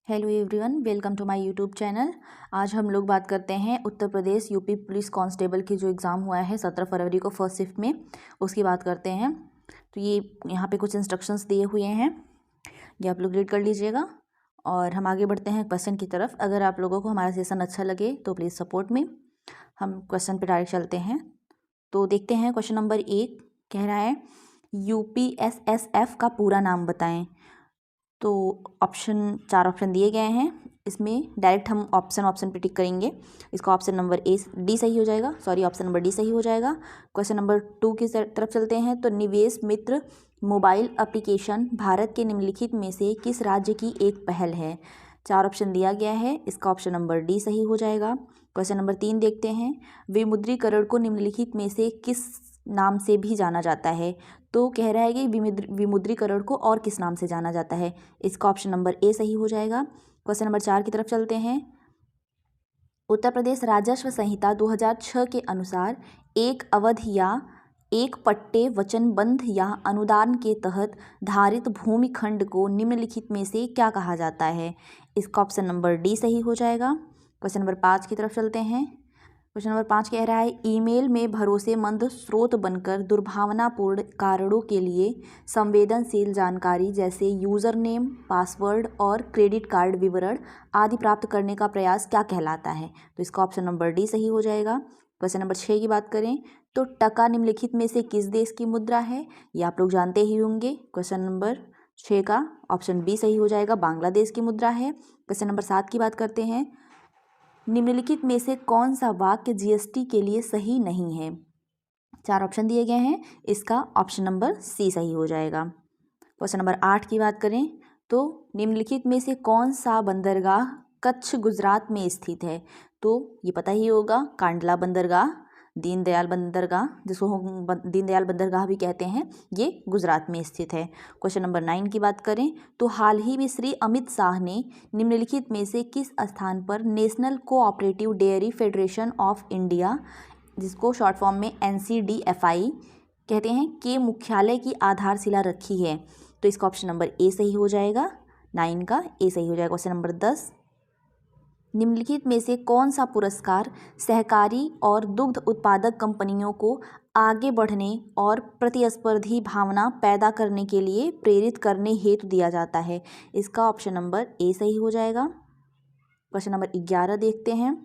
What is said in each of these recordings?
Hello everyone, welcome to my YouTube channel. आज हम लोग बात करते हैं Uttar Pradesh UP police constable की जो एग्ज़ाम हुआ है 17 फरवरी को फर्स्ट शिफ्ट में, उसकी बात करते हैं। तो ये यहाँ पे कुछ इंस्ट्रक्शंस दिए हुए हैं, ये आप लोग रीड कर लीजिएगा और हम आगे बढ़ते हैं क्वेश्चन की तरफ। अगर आप लोगों को हमारा सेशन अच्छा लगे तो प्लीज़ सपोर्ट में। हम क्वेश्चन पर डायरेक्ट चलते हैं। तो देखते हैं क्वेश्चन नंबर 1 कह रहा है UPSSF का पूरा नाम बताएं। तो चार ऑप्शन दिए गए हैं, इसमें डायरेक्ट हम ऑप्शन पे टिक करेंगे। इसका ऑप्शन नंबर डी सही हो जाएगा, ऑप्शन नंबर डी सही हो जाएगा। क्वेश्चन नंबर 2 की तरफ चलते हैं। तो निवेश मित्र मोबाइल एप्लीकेशन भारत के निम्नलिखित में से किस राज्य की एक पहल है? 4 ऑप्शन दिया गया है, इसका ऑप्शन नंबर डी सही हो जाएगा। क्वेश्चन नंबर 3 देखते हैं। विमुद्रीकरण को निम्नलिखित में से किस नाम से भी जाना जाता है? तो कह रहा है कि विमुद्रीकरण को और किस नाम से जाना जाता है? इसका ऑप्शन नंबर ए सही हो जाएगा। क्वेश्चन नंबर 4 की तरफ चलते हैं। उत्तर प्रदेश राजस्व संहिता 2006 के अनुसार एक अवधि या एक पट्टे वचनबंध या अनुदान के तहत धारित भूमि खंड को निम्नलिखित में से क्या कहा जाता है? इसका ऑप्शन नंबर डी सही हो जाएगा। क्वेश्चन नंबर 5 की तरफ चलते हैं। क्वेश्चन नंबर 5 कह रहा है ईमेल में भरोसेमंद स्रोत बनकर दुर्भावनापूर्ण कारणों के लिए संवेदनशील जानकारी जैसे यूज़र नेम, पासवर्ड और क्रेडिट कार्ड विवरण आदि प्राप्त करने का प्रयास क्या कहलाता है? तो इसका ऑप्शन नंबर डी सही हो जाएगा। क्वेश्चन नंबर 6 की बात करें तो टका निम्नलिखित में से किस देश की मुद्रा है? ये आप लोग जानते ही होंगे। क्वेश्चन नंबर 6 का ऑप्शन बी सही हो जाएगा, बांग्लादेश की मुद्रा है। क्वेश्चन नंबर 7 की बात करते हैं। निम्नलिखित में से कौन सा वाक्य जीएसटी के लिए सही नहीं है? 4 ऑप्शन दिए गए हैं, इसका ऑप्शन नंबर सी सही हो जाएगा। क्वेश्चन नंबर 8 की बात करें तो निम्नलिखित में से कौन सा बंदरगाह कच्छ गुजरात में स्थित है? तो ये पता ही होगा, कांडला बंदरगाह, दीनदयाल बंदरगाह, जिसको हम दीनदयाल बंदरगाह भी कहते हैं, ये गुजरात में स्थित है। क्वेश्चन नंबर 9 की बात करें तो हाल ही में श्री अमित शाह ने निम्नलिखित में से किस स्थान पर national cooperative dairy federation of India, जिसको शॉर्ट फॉर्म में NCDFI कहते हैं, के मुख्यालय की आधारशिला रखी है? तो इसका ऑप्शन नंबर ए सही हो जाएगा, 9 का ए सही हो जाएगा। क्वेश्चन नंबर 10, निम्नलिखित में से कौन सा पुरस्कार सहकारी और दुग्ध उत्पादक कंपनियों को आगे बढ़ने और प्रतिस्पर्धी भावना पैदा करने के लिए प्रेरित करने हेतु दिया जाता है? इसका ऑप्शन नंबर ए सही हो जाएगा। क्वेश्चन नंबर 11 देखते हैं।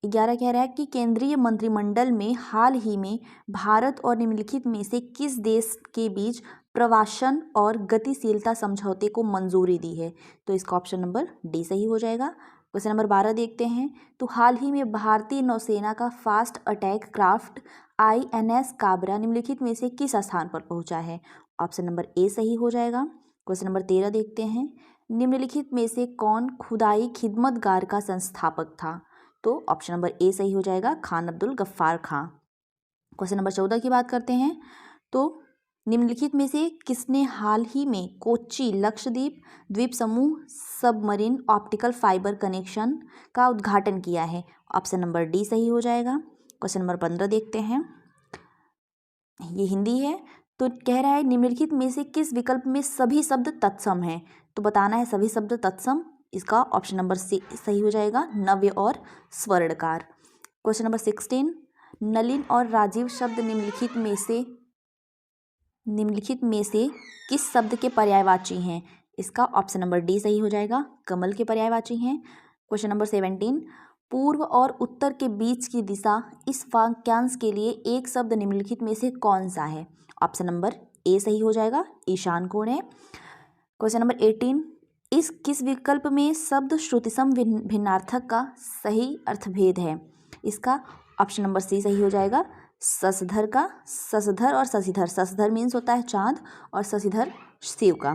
11 कह रहा है कि केंद्रीय मंत्रिमंडल में हाल ही में भारत और निम्नलिखित में से किस देश के बीच प्रवासन और गतिशीलता समझौते को मंजूरी दी है? तो इसका ऑप्शन नंबर डी सही हो जाएगा। क्वेश्चन नंबर 12 देखते हैं। तो हाल ही में भारतीय नौसेना का fast attack craft INS Kabra निम्नलिखित में से किस स्थान पर पहुंचा है? ऑप्शन नंबर ए सही हो जाएगा। क्वेश्चन नंबर 13 देखते हैं। निम्नलिखित में से कौन खुदाई खिदमतगार का संस्थापक था? तो ऑप्शन नंबर ए सही हो जाएगा, खान अब्दुल गफ्फार खां। क्वेश्चन नंबर 14 की बात करते हैं। तो निम्नलिखित में से किसने हाल ही में कोच्चि लक्षद्वीप द्वीप समूह सबमरीन ऑप्टिकल फाइबर कनेक्शन का उद्घाटन किया है? ऑप्शन नंबर डी सही हो जाएगा। क्वेश्चन नंबर 15 देखते हैं, ये हिंदी है। तो कह रहा है निम्नलिखित में से किस विकल्प में सभी शब्द तत्सम हैं? तो बताना है सभी शब्द तत्सम, इसका ऑप्शन नंबर सी सही हो जाएगा, नव्य और स्वर्णकार। क्वेश्चन नंबर 16, नलिन और राजीव शब्द निम्नलिखित में से किस शब्द के पर्यायवाची हैं? इसका ऑप्शन नंबर डी सही हो जाएगा, कमल के पर्यायवाची हैं। क्वेश्चन नंबर 17, पूर्व और उत्तर के बीच की दिशा इस वाक्यांश के लिए एक शब्द निम्नलिखित में से कौन सा है? ऑप्शन नंबर ए सही हो जाएगा, ईशान कोण है। क्वेश्चन नंबर 18, इस किस विकल्प में शब्द श्रुतिसम भिन्नार्थक का सही अर्थभेद है? इसका ऑप्शन नंबर सी सही हो जाएगा, शशधर का, शशधर और शशिधर, शशधर मीन्स होता है चांद और शशिधर शिव का,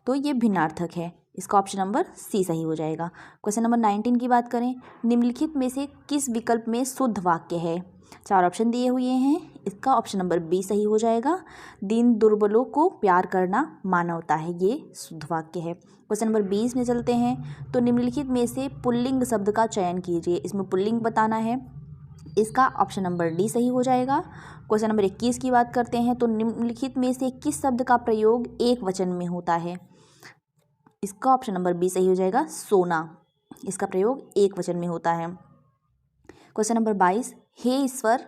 तो ये भिन्नार्थक है। इसका ऑप्शन नंबर सी सही हो जाएगा। क्वेश्चन नंबर 19 की बात करें, निम्नलिखित में से किस विकल्प में शुद्ध वाक्य है? 4 ऑप्शन दिए हुए हैं, इसका ऑप्शन नंबर बी सही हो जाएगा, दीन दुर्बलों को प्यार करना मानवता है, ये शुद्ध वाक्य है। क्वेश्चन नंबर 20 में चलते हैं। तो निम्नलिखित में से पुल्लिंग शब्द का चयन कीजिए, इसमें पुल्लिंग बताना है, इसका ऑप्शन नंबर डी सही हो जाएगा। क्वेश्चन नंबर 21 की बात करते हैं। तो निम्नलिखित में से किस शब्द का प्रयोग एक वचन में होता है? इसका ऑप्शन नंबर बी सही हो जाएगा, सोना। इसका प्रयोग एक वचन में होता है। क्वेश्चन नंबर 22, हे ईश्वर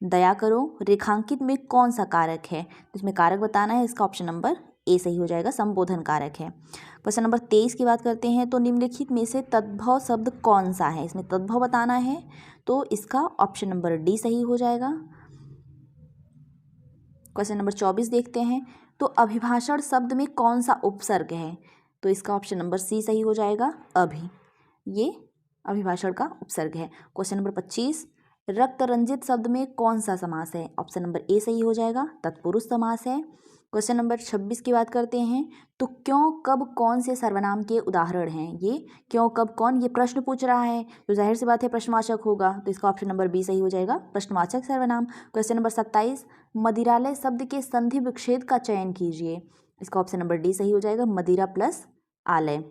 दया करो रेखांकित में कौन सा कारक है? इसमें कारक बताना है। इसका ऑप्शन नंबर ए सही हो जाएगा, संबोधन कारक है। क्वेश्चन नंबर 23 की बात करते हैं, तो निम्नलिखित में से तद्भव शब्द कौन सा है? इसमें तद्भव बताना है, तो इसका ऑप्शन नंबर डी सही हो जाएगा। क्वेश्चन नंबर 24 देखते हैं, तो अभिभाषण शब्द में कौन सा उपसर्ग है? तो इसका ऑप्शन नंबर सी सही हो जाएगा, अभि। ये अभिभाषण का उपसर्ग है। क्वेश्चन नंबर 25, रक्त रंजित शब्द में कौन सा समास है? ऑप्शन नंबर ए सही हो जाएगा, तत्पुरुष समास है। क्वेश्चन नंबर 26 की बात करते हैं, तो क्यों कब कौन से सर्वनाम के उदाहरण हैं? ये क्यों कब कौन, ये प्रश्न पूछ रहा है, तो जाहिर सी बात है प्रश्नवाचक होगा, तो इसका ऑप्शन नंबर बी सही हो जाएगा, प्रश्नवाचक सर्वनाम। क्वेश्चन नंबर 27, मदिरालय शब्द के संधि विच्छेद का चयन कीजिए। इसका ऑप्शन नंबर डी सही हो जाएगा, मदिरा प्लस आलय।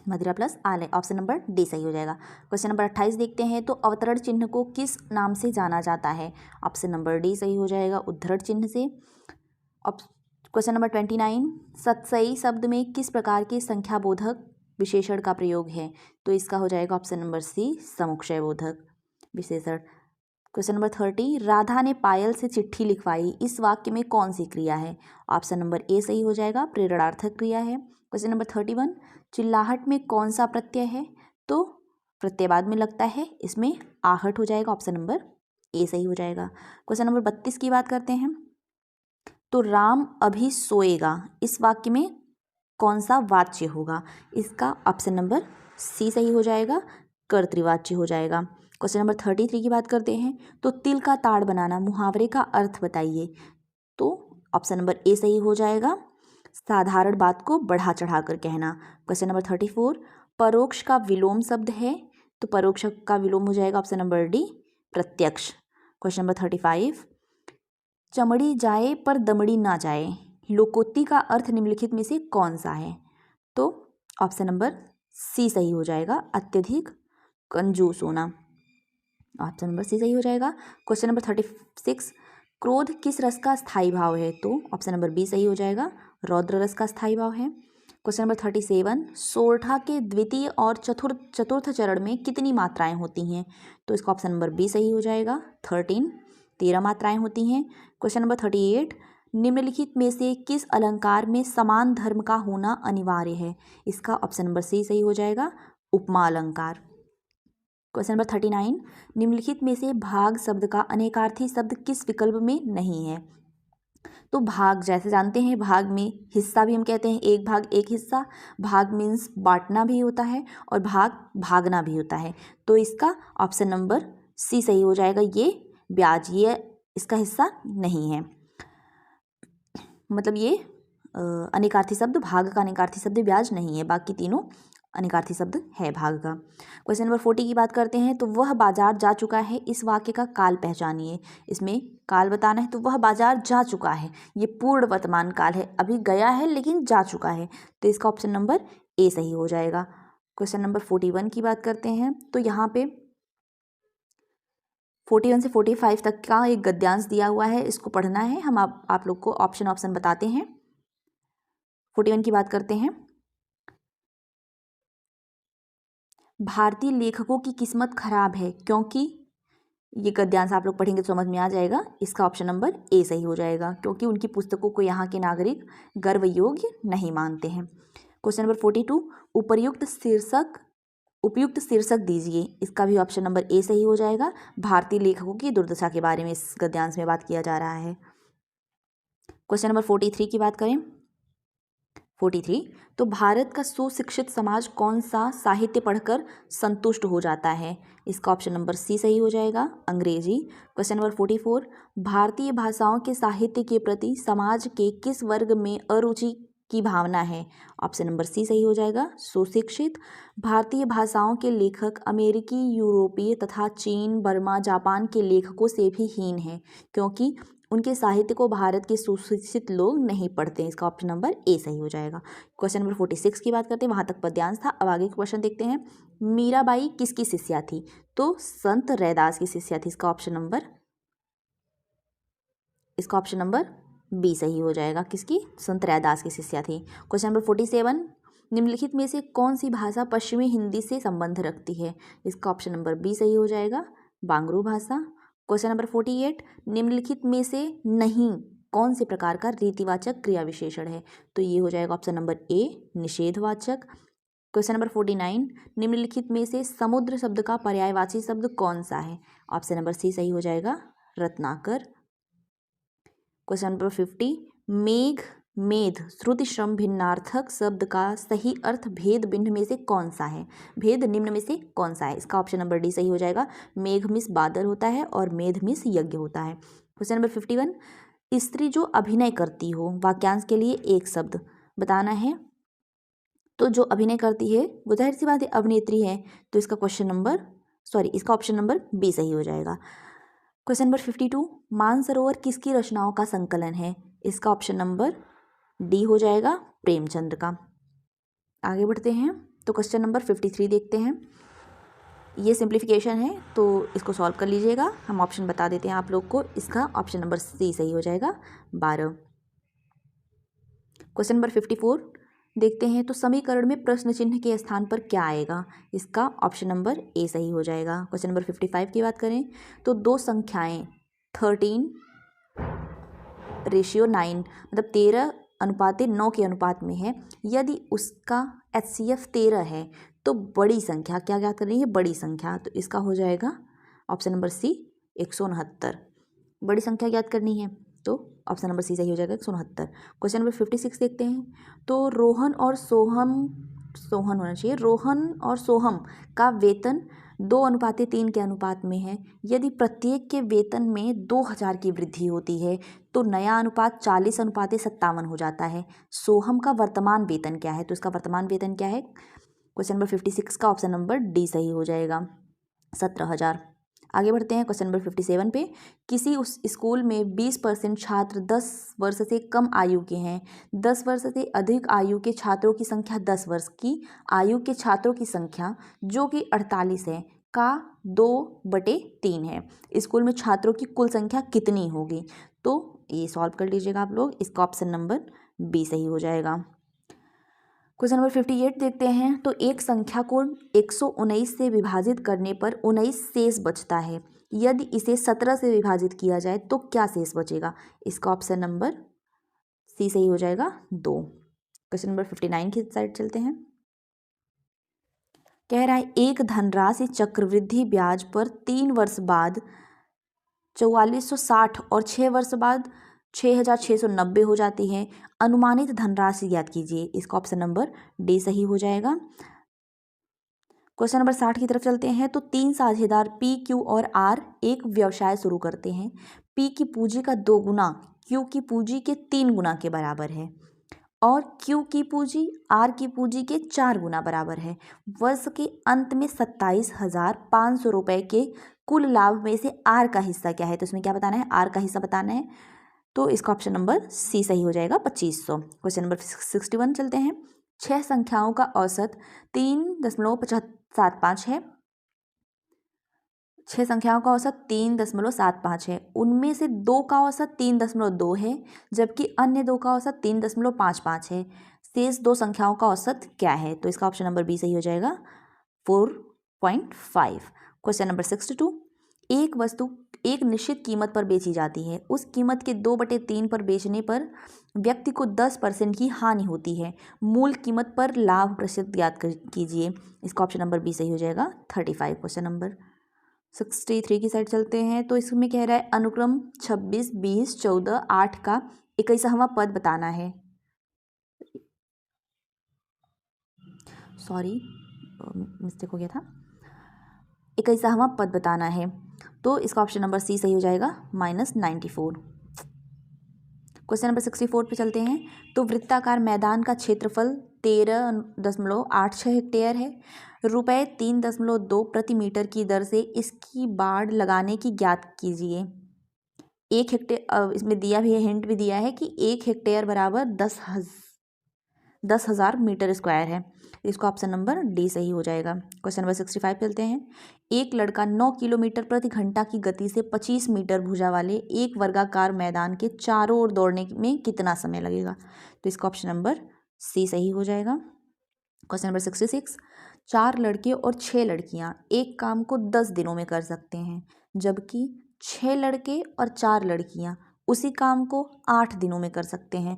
मदिरा प्लस आलय, ऑप्शन नंबर डी सही हो जाएगा। क्वेश्चन नंबर 28 देखते हैं, तो अवतरण चिन्ह को किस नाम से जाना जाता है? ऑप्शन नंबर डी सही हो जाएगा, उद्धरण चिन्ह से। क्वेश्चन नंबर 29, सतसई शब्द में किस प्रकार के संख्याबोधक विशेषण का प्रयोग है? तो इसका हो जाएगा ऑप्शन नंबर सी, समुच्चय बोधक विशेषण। क्वेश्चन नंबर 30, राधा ने पायल से चिट्ठी लिखवाई, इस वाक्य में कौन सी क्रिया है? ऑप्शन नंबर ए सही हो जाएगा, प्रेरणार्थक क्रिया है। क्वेश्चन नंबर 31, चिल्लाहट में कौन सा प्रत्यय है? तो प्रत्यय बाद में लगता है, इसमें आहट हो जाएगा, ऑप्शन नंबर ए सही हो जाएगा। क्वेश्चन नंबर 32 की बात करते हैं, तो राम अभी सोएगा, इस वाक्य में कौन सा वाच्य होगा? इसका ऑप्शन नंबर सी सही हो जाएगा, कर्तृवाच्य हो जाएगा। क्वेश्चन नंबर 33 की बात करते हैं, तो तिल का ताड़ बनाना मुहावरे का अर्थ बताइए। तो ऑप्शन नंबर ए सही हो जाएगा, साधारण बात को बढ़ा चढ़ा कर कहना। क्वेश्चन नंबर 34, परोक्ष का विलोम शब्द है, तो परोक्ष का विलोम हो जाएगा ऑप्शन नंबर डी, प्रत्यक्ष। क्वेश्चन नंबर 35, चमड़ी जाए पर दमड़ी ना जाए, लोकोक्ति का अर्थ निम्नलिखित में से कौन सा है? तो ऑप्शन नंबर सी सही हो जाएगा, अत्यधिक कंजूस होना। ऑप्शन नंबर सी सही हो जाएगा। क्वेश्चन नंबर 36, क्रोध किस रस का स्थायी भाव है? तो ऑप्शन नंबर बी सही हो जाएगा, रौद्र रस का स्थायी भाव है। क्वेश्चन नंबर 37, सोरठा के द्वितीय और चतुर्थ चरण में कितनी मात्राएं होती हैं? तो इसका ऑप्शन नंबर बी सही हो जाएगा, 13 मात्राएं होती हैं। क्वेश्चन नंबर 38, निम्नलिखित में से किस अलंकार में समान धर्म का होना अनिवार्य है? इसका ऑप्शन नंबर सी सही हो जाएगा, उपमा अलंकार। क्वेश्चन नंबर 39, निम्नलिखित में से भाग शब्द का अनेकार्थी शब्द किस विकल्प में नहीं है? तो भाग जैसे जानते हैं, भाग में हिस्सा भी हम कहते हैं, एक भाग एक हिस्सा, भाग मीन्स बांटना भी होता है और भाग भागना भी होता है। तो इसका ऑप्शन नंबर सी सही हो जाएगा, ये ब्याज, ये इसका हिस्सा नहीं है। मतलब ये अनेकार्थी शब्द, भाग का अनेकार्थी शब्द ब्याज नहीं है, बाकी तीनों अनेकार्थी शब्द है भाग का। क्वेश्चन नंबर 40 की बात करते हैं, तो वह बाजार जा चुका है, इस वाक्य का काल पहचानिए। इसमें काल बताना है, तो वह बाजार जा चुका है, ये पूर्ण वर्तमान काल है, अभी गया है लेकिन जा चुका है, तो इसका ऑप्शन नंबर ए सही हो जाएगा। क्वेश्चन नंबर 41 की बात करते हैं, तो यहाँ पे 41 से 45 तक का एक गद्यांश दिया हुआ है, इसको पढ़ना है। हम आप लोग को ऑप्शन बताते हैं। 41 की बात करते हैं, भारतीय लेखकों की किस्मत खराब है क्योंकि, ये गद्यांश आप लोग पढ़ेंगे तो समझ में आ जाएगा। इसका ऑप्शन नंबर ए सही हो जाएगा, क्योंकि उनकी पुस्तकों को यहाँ के नागरिक गर्व योग्य नहीं मानते हैं। क्वेश्चन नंबर 42, उपयुक्त शीर्षक दीजिए। इसका भी ऑप्शन नंबर ए सही हो जाएगा, भारतीय लेखकों की दुर्दशा के बारे में इस गद्यांश में बात किया जा रहा है। क्वेश्चन नंबर 43 की बात करें, 43, तो भारत का सुशिक्षित समाज कौन सा साहित्य पढ़कर संतुष्ट हो जाता है? इसका ऑप्शन नंबर सी सही हो जाएगा, अंग्रेजी। क्वेश्चन नंबर 44, भारतीय भाषाओं के साहित्य के प्रति समाज के किस वर्ग में अरुचि की भावना है? ऑप्शन नंबर सी सही हो जाएगा, सुशिक्षित। भारतीय भाषाओं के लेखक अमेरिकी, यूरोपीय तथा चीन, बर्मा, जापान के लेखकों से भी हीन हैं, क्योंकि उनके साहित्य को भारत के सुशिक्षित लोग नहीं पढ़ते हैं। इसका ऑप्शन नंबर ए सही हो जाएगा। क्वेश्चन नंबर 46 की बात करते हैं, वहाँ तक पद्यांश था। अब आगे क्वेश्चन देखते हैं, मीराबाई किसकी शिष्या थी? तो संत रैदास की शिष्या थी। इसका ऑप्शन नंबर बी सही हो जाएगा। किसकी? संत रैदास की शिष्या थी। क्वेश्चन नंबर 47, निम्नलिखित में से कौन सी भाषा पश्चिमी हिंदी से संबंध रखती है? इसका ऑप्शन नंबर बी सही हो जाएगा, बांग्रू भाषा। क्वेश्चन नंबर 48, निम्नलिखित में से नहीं कौन से प्रकार का रीतिवाचक क्रिया विशेषण है? तो ये हो जाएगा ऑप्शन नंबर ए, निषेधवाचक। क्वेश्चन नंबर 49, निम्नलिखित में से समुद्र शब्द का पर्यायवाची शब्द कौन सा है? ऑप्शन नंबर सी सही हो जाएगा, रत्नाकर। क्वेश्चन नंबर 50, मेघ मेध श्रुति श्रम भिन्नार्थक शब्द का सही अर्थ भेद बिंद में से कौन सा है? भेद निम्न में से कौन सा है? इसका ऑप्शन नंबर डी सही हो जाएगा, मेघ मिस बादल होता है और मेध मिस यज्ञ होता है। क्वेश्चन नंबर 51, स्त्री जो अभिनय करती हो, वाक्यांश के लिए एक शब्द बताना है। तो जो अभिनय करती है वो जाहिर सी बात है अभिनेत्री है, तो इसका इसका ऑप्शन नंबर बी सही हो जाएगा। क्वेश्चन नंबर 52, मानसरोवर किसकी रचनाओं का संकलन है? इसका ऑप्शन नंबर डी हो जाएगा, प्रेमचंद का। आगे बढ़ते हैं तो क्वेश्चन नंबर 53 देखते हैं। ये सिंप्लीफिकेशन है तो इसको सॉल्व कर लीजिएगा। हम ऑप्शन बता देते हैं आप लोग को। इसका ऑप्शन नंबर सी सही हो जाएगा, 12। क्वेश्चन नंबर 54 देखते हैं तो समीकरण में प्रश्न चिन्ह के स्थान पर क्या आएगा? इसका ऑप्शन नंबर ए सही हो जाएगा। क्वेश्चन नंबर 55 की बात करें तो दो संख्याएं 13:9 मतलब 13:9 के अनुपात में है, यदि उसका HCF 13 है तो बड़ी संख्या क्या ज्ञात करनी है? बड़ी संख्या। तो इसका हो जाएगा ऑप्शन नंबर सी, 169। बड़ी संख्या ज्ञात करनी है तो ऑप्शन नंबर सी सही हो जाएगा, 169। क्वेश्चन नंबर 56 देखते हैं तो रोहन और सोहम का वेतन 2:3 के अनुपात में है, यदि प्रत्येक के वेतन में 2000 की वृद्धि होती है तो नया अनुपात 40:57 हो जाता है। सोहम का वर्तमान वेतन क्या है? तो इसका वर्तमान वेतन क्या है? क्वेश्चन नंबर 56 का ऑप्शन नंबर डी सही हो जाएगा, 17,000। आगे बढ़ते हैं क्वेश्चन नंबर 57 पे। किसी उस स्कूल में 20% छात्र 10 वर्ष से कम आयु के हैं, 10 वर्ष से अधिक आयु के छात्रों की संख्या 10 वर्ष की आयु के छात्रों की संख्या जो कि 48 है का 2/3 है। स्कूल में छात्रों की कुल संख्या कितनी होगी? तो ये सॉल्व कर लीजिएगा आप लोग। इसका ऑप्शन नंबर बी सही हो जाएगा। क्वेश्चन नंबर 58 देखते हैं तो एक संख्या को 119 से विभाजित करने पर 19 शेष बचता है, यदि इसे 17 से विभाजित किया जाए तो क्या शेष बचेगा? इसका ऑप्शन नंबर सी सही हो जाएगा, 2। क्वेश्चन नंबर 59 की साइड चलते हैं। कह रहा है एक धनराशि चक्रवृद्धि ब्याज पर 3 वर्ष बाद 4460 और 6 वर्ष बाद 6690 हो जाती है, अनुमानित धनराशि ज्ञात कीजिए। इसका ऑप्शन नंबर डी सही हो जाएगा। क्वेश्चन नंबर 60 की तरफ चलते हैं तो 3 साझेदार पी, क्यू और आर एक व्यवसाय शुरू करते हैं। पी की पूंजी का 2 गुना क्यू की पूंजी के 3 गुना के बराबर है और क्यू की पूंजी आर की पूंजी के 4 गुना बराबर है। वर्ष के अंत में 27,500 रुपये के कुल लाभ में से आर का हिस्सा क्या है? तो इसमें क्या बताना है? आर का हिस्सा बताना है। तो इसका ऑप्शन नंबर सी सही हो जाएगा, 2500। क्वेश्चन नंबर 61 चलते हैं। 6 संख्याओं का औसत 3.75 है। 6 संख्याओं का औसत 3.75 है, उनमें से 2 का औसत 3.2 है जबकि अन्य 2 का औसत 3.55 है। शेष 2 संख्याओं का औसत क्या है? तो इसका ऑप्शन नंबर बी सही हो जाएगा, 4.5। क्वेश्चन नंबर 62, एक वस्तु एक निश्चित कीमत पर बेची जाती है, उस कीमत के 2/3 पर बेचने पर व्यक्ति को 10% की हानि होती है, मूल कीमत पर लाभ प्रतिशत ज्ञात कीजिए। इसका ऑप्शन नंबर बी सही हो जाएगा, 35। क्वेश्चन नंबर 63 की साइड चलते हैं तो इसमें कह रहा है अनुक्रम 26, 20, 14, 8 का 21वां पद बताना है। सॉरी, मिस्टेक हो गया था। 21वां पद बताना है तो इसका ऑप्शन नंबर सी सही हो जाएगा, -94। क्वेश्चन नंबर 64 पे चलते हैं तो वृत्ताकार मैदान का क्षेत्रफल 13.86 हेक्टेयर है, रुपये 3.2 प्रति मीटर की दर से इसकी बाड़ लगाने की ज्ञात कीजिए। 1 हेक्टेयर, इसमें दिया भी है, हिंट भी दिया है कि 1 हेक्टेयर बराबर 10,000 मीटर स्क्वायर है। इसको ऑप्शन नंबर डी सही हो जाएगा। क्वेश्चन नंबर 65 चलते हैं। एक लड़का 9 किलोमीटर प्रति घंटा की गति से 25 मीटर भुजा वाले एक वर्गाकार मैदान के चारों ओर दौड़ने में कितना समय लगेगा? तो इसका ऑप्शन नंबर सी सही हो जाएगा। Question number 66। 4 लड़के और 6 लड़कियां एक काम को 10 दिनों में कर सकते हैं, जबकि 6 लड़के और 4 लड़कियां उसी काम को 8 दिनों में कर सकते हैं।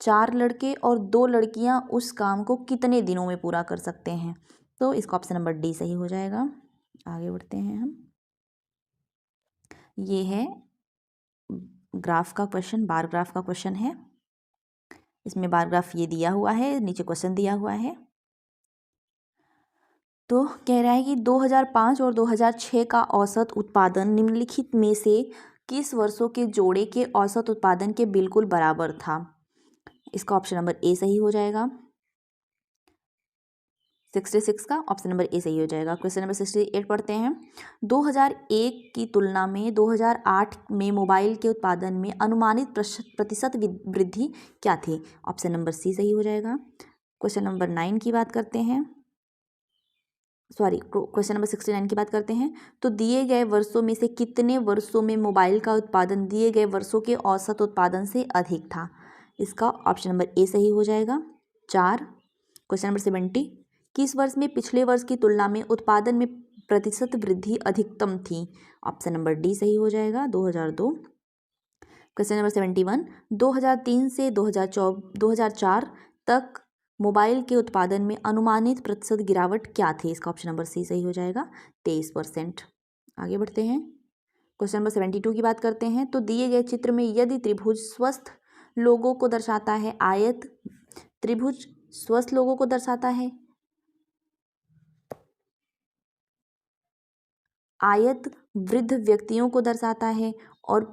4 लड़के और 2 लड़कियां उस काम को कितने दिनों में पूरा कर सकते हैं? तो इसका ऑप्शन नंबर डी सही हो जाएगा। आगे बढ़ते हैं हम। ये है ग्राफ का क्वेश्चन, बार ग्राफ का क्वेश्चन है। इसमें बार ग्राफ ये दिया हुआ है, नीचे क्वेश्चन दिया हुआ है। तो कह रहा है कि 2005 और 2006 का औसत उत्पादन निम्नलिखित में से किस वर्षों के जोड़े के औसत उत्पादन के बिल्कुल बराबर था? इसका ऑप्शन नंबर ए सही हो जाएगा। 66 का ऑप्शन नंबर ए सही हो जाएगा। क्वेश्चन नंबर 68 पढ़ते हैं। 2001 की तुलना में 2008 में मोबाइल के उत्पादन में अनुमानित प्रतिशत वृद्धि क्या थी? ऑप्शन नंबर सी सही हो जाएगा। क्वेश्चन नंबर 9 की बात करते हैं, क्वेश्चन नंबर 69 की बात करते हैं। तो दिए गए वर्षों में से कितने वर्षों में मोबाइल का उत्पादन दिए गए वर्षों के औसत उत्पादन से अधिक था? इसका ऑप्शन नंबर ए सही हो जाएगा, 4। Question number 70। किस वर्ष में पिछले वर्ष की तुलना में उत्पादन में प्रतिशत वृद्धि अधिकतम थी? ऑप्शन नंबर डी सही हो जाएगा, 2002। Question number 71। 2003 से 2004 तक मोबाइल के उत्पादन में अनुमानित प्रतिशत गिरावट क्या थी? इसका ऑप्शन नंबर सी सही हो जाएगा, 23%। आगे बढ़ते हैं। क्वेश्चन नंबर 72 की बात करते हैं। तो दिए गए चित्र में यदि त्रिभुज स्वस्थ लोगों को दर्शाता है, आयत त्रिभुज स्वस्थ लोगों को दर्शाता है, आयत वृद्ध व्यक्तियों को दर्शाता है और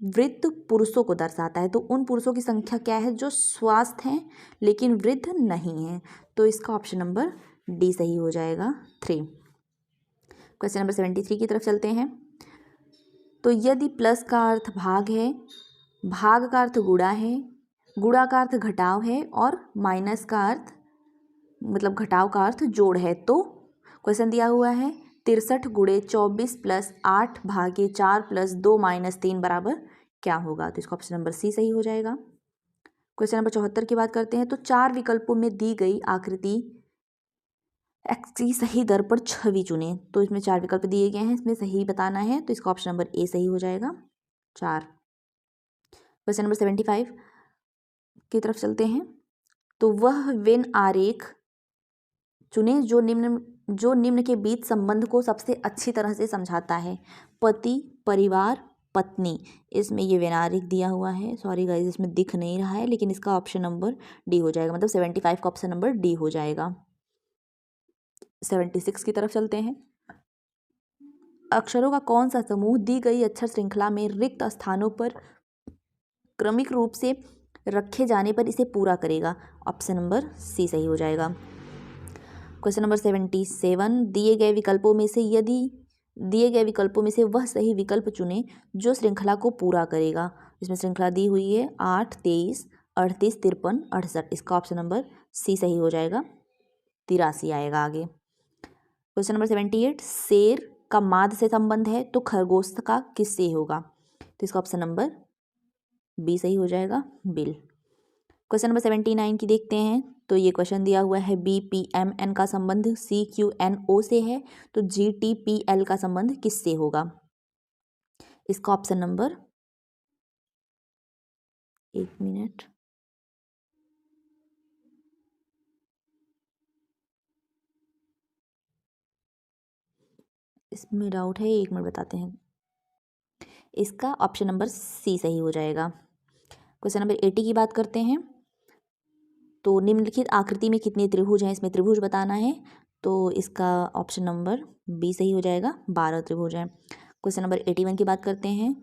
वृद्ध पुरुषों को दर्शाता है, तो उन पुरुषों की संख्या क्या है जो स्वस्थ हैं लेकिन वृद्ध नहीं है? तो इसका ऑप्शन नंबर डी सही हो जाएगा, 3। क्वेश्चन नंबर 73 की तरफ चलते हैं। तो यदि प्लस का अर्थ भाग है, भाग का अर्थ गुणा है, गुणा का अर्थ घटाव है और माइनस का अर्थ मतलब घटाव का अर्थ जोड़ है, तो क्वेश्चन दिया हुआ है 63 गुणे 24 प्लस 8 भागे 4 प्लस 2 माइनस 3 बराबर क्या होगा? तो इसका ऑप्शन नंबर सी सही हो जाएगा। क्वेश्चन नंबर 74 की बात करते हैं। तो 4 विकल्पों में दी गई आकृति एक्स की सही दर पर छवि चुने। तो इसमें 4 विकल्प दिए गए हैं, इसमें सही बताना है, तो इसका ऑप्शन नंबर ए सही हो जाएगा, 4। क्वेश्चन नंबर 75 की तरफ चलते हैं। तो वह वेन आरेख चुने जो निम्न के बीच संबंध को सबसे अच्छी तरह से समझाता है। पति, परिवार, पत्नी। इसमें ये वेन आरेख दिया हुआ है, सॉरी गाइज इसमें दिख नहीं रहा है, लेकिन इसका ऑप्शन नंबर डी हो जाएगा, मतलब 75 का ऑप्शन नंबर डी हो जाएगा। 76 की तरफ चलते हैं। अक्षरों का कौन सा समूह दी गई अक्षर श्रृंखला में रिक्त स्थानों पर क्रमिक रूप से रखे जाने पर इसे पूरा करेगा? ऑप्शन नंबर सी सही हो जाएगा। Question number 77। दिए गए विकल्पों में से वह सही विकल्प चुने जो श्रृंखला को पूरा करेगा। इसमें श्रृंखला दी हुई है 8, 23, 38, 53, 68। इसका ऑप्शन नंबर सी सही हो जाएगा, 83 आएगा आगे। Question number 78। शेर का माद से संबंध है तो खरगोश का किससे होगा? तो इसका ऑप्शन नंबर बी सही हो जाएगा, बिल। क्वेश्चन नंबर 79 की देखते हैं। तो ये क्वेश्चन दिया हुआ है BPMN का संबंध CQNO से है, तो GTPL का संबंध किससे होगा? इसका ऑप्शन नंबर, एक मिनट, इसमें डाउट है, एक मिनट बताते हैं। इसका ऑप्शन नंबर सी सही हो जाएगा। क्वेश्चन नंबर 80 की बात करते हैं। तो निम्नलिखित आकृति में कितने त्रिभुज हैं? इसमें त्रिभुज बताना है, तो इसका ऑप्शन नंबर बी सही हो जाएगा, 12 त्रिभुज हैं। क्वेश्चन नंबर 81 की बात करते हैं।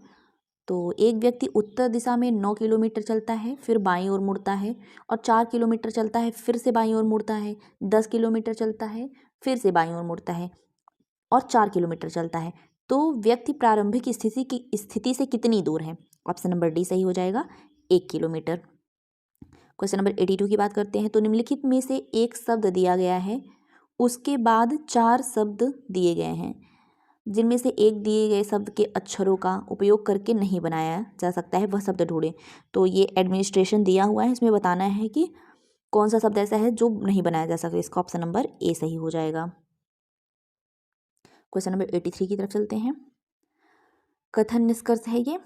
तो एक व्यक्ति उत्तर दिशा में 9 किलोमीटर चलता है, फिर बाईं ओर मुड़ता है और 4 किलोमीटर चलता है, फिर से बाईं ओर मुड़ता है, 10 किलोमीटर चलता है, फिर से बाईं ओर मुड़ता है और 4 किलोमीटर चलता है। तो व्यक्ति प्रारंभिक स्थिति से कितनी दूर है? ऑप्शन नंबर डी सही हो जाएगा, 1 किलोमीटर। क्वेश्चन नंबर 82 की बात करते हैं। तो निम्नलिखित में से एक शब्द दिया गया है, उसके बाद 4 शब्द दिए गए हैं, जिनमें से एक दिए गए शब्द के अक्षरों का उपयोग करके नहीं बनाया जा सकता है, वह शब्द ढूंढें। तो ये एडमिनिस्ट्रेशन दिया हुआ है, इसमें बताना है कि कौन सा शब्द ऐसा है जो नहीं बनाया जा सकता। इसका ऑप्शन नंबर ए सही हो जाएगा। क्वेश्चन नंबर 83 की तरफ चलते हैं। कथन निष्कर्ष है ये,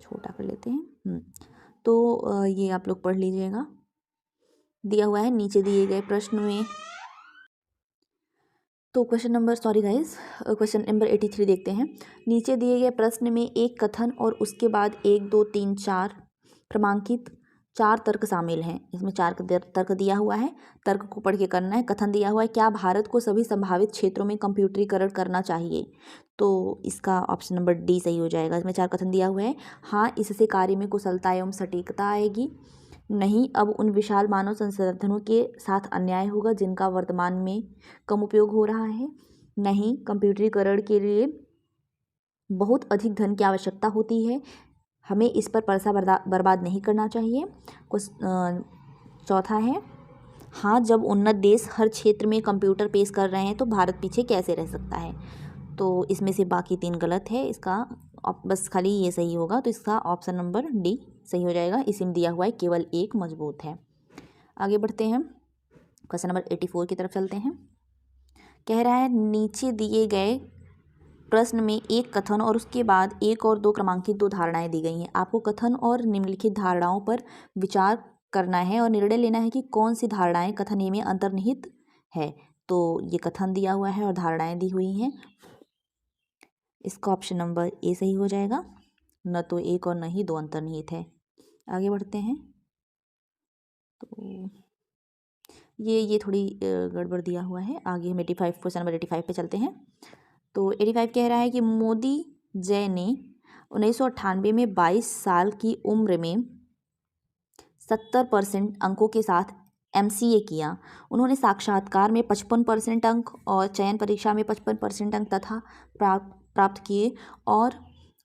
छोटा कर लेते हैं। तो ये आप लोग पढ़ लीजिएगा, दिया हुआ है नीचे दिए गए प्रश्न में। तो क्वेश्चन नंबर 83 देखते हैं। नीचे दिए गए प्रश्न में एक कथन और उसके बाद 1 2 3 4 क्रमांकित 4 तर्क शामिल हैं। इसमें 4 तर्क दिया हुआ है, तर्क को पढ़ के करना है। कथन दिया हुआ है, क्या भारत को सभी संभावित क्षेत्रों में कंप्यूटरीकरण करना चाहिए। तो इसका ऑप्शन नंबर डी सही हो जाएगा। इसमें 4 कथन दिया हुआ है। हाँ, इससे कार्य में कुशलता एवं सटीकता आएगी। नहीं, अब उन विशाल मानव संसाधनों के साथ अन्याय होगा जिनका वर्तमान में कम उपयोग हो रहा है। नहीं, कंप्यूटरीकरण के लिए बहुत अधिक धन की आवश्यकता होती है, हमें इस पर पैसा बर्बाद नहीं करना चाहिए। चौथा है, हाँ, जब उन्नत देश हर क्षेत्र में कंप्यूटर पेश कर रहे हैं तो भारत पीछे कैसे रह सकता है। तो इसमें से बाकी 3 गलत है, इसका बस खाली ये सही होगा। तो इसका ऑप्शन नंबर डी सही हो जाएगा। इसमें दिया हुआ है केवल एक मजबूत है। आगे बढ़ते हैं, क्वेश्चन नंबर 84 की तरफ चलते हैं। कह रहा है, नीचे दिए गए प्रश्न में एक कथन और उसके बाद 1 और 2 क्रमांकित 2 धारणाएं दी गई हैं। आपको कथन और निम्नलिखित धारणाओं पर विचार करना है और निर्णय लेना है कि कौन सी धारणाएं कथन ए में अंतर्निहित है। तो ये कथन दिया हुआ है और धारणाएं दी हुई हैं। इसका ऑप्शन नंबर ए सही हो जाएगा। न तो 1 और न ही 2 अंतर्निहित है। आगे बढ़ते हैं। तो ये थोड़ी गड़बड़ दिया हुआ है। आगे हम 85 क्वेश्चन नंबर 85 पे चलते हैं। तो 85 कह रहा है कि मोदी जय ने 1998 में 22 साल की उम्र में 70% अंकों के साथ MCA किया। उन्होंने साक्षात्कार में 55% अंक और चयन परीक्षा में 55% अंक तथा प्राप्त किए और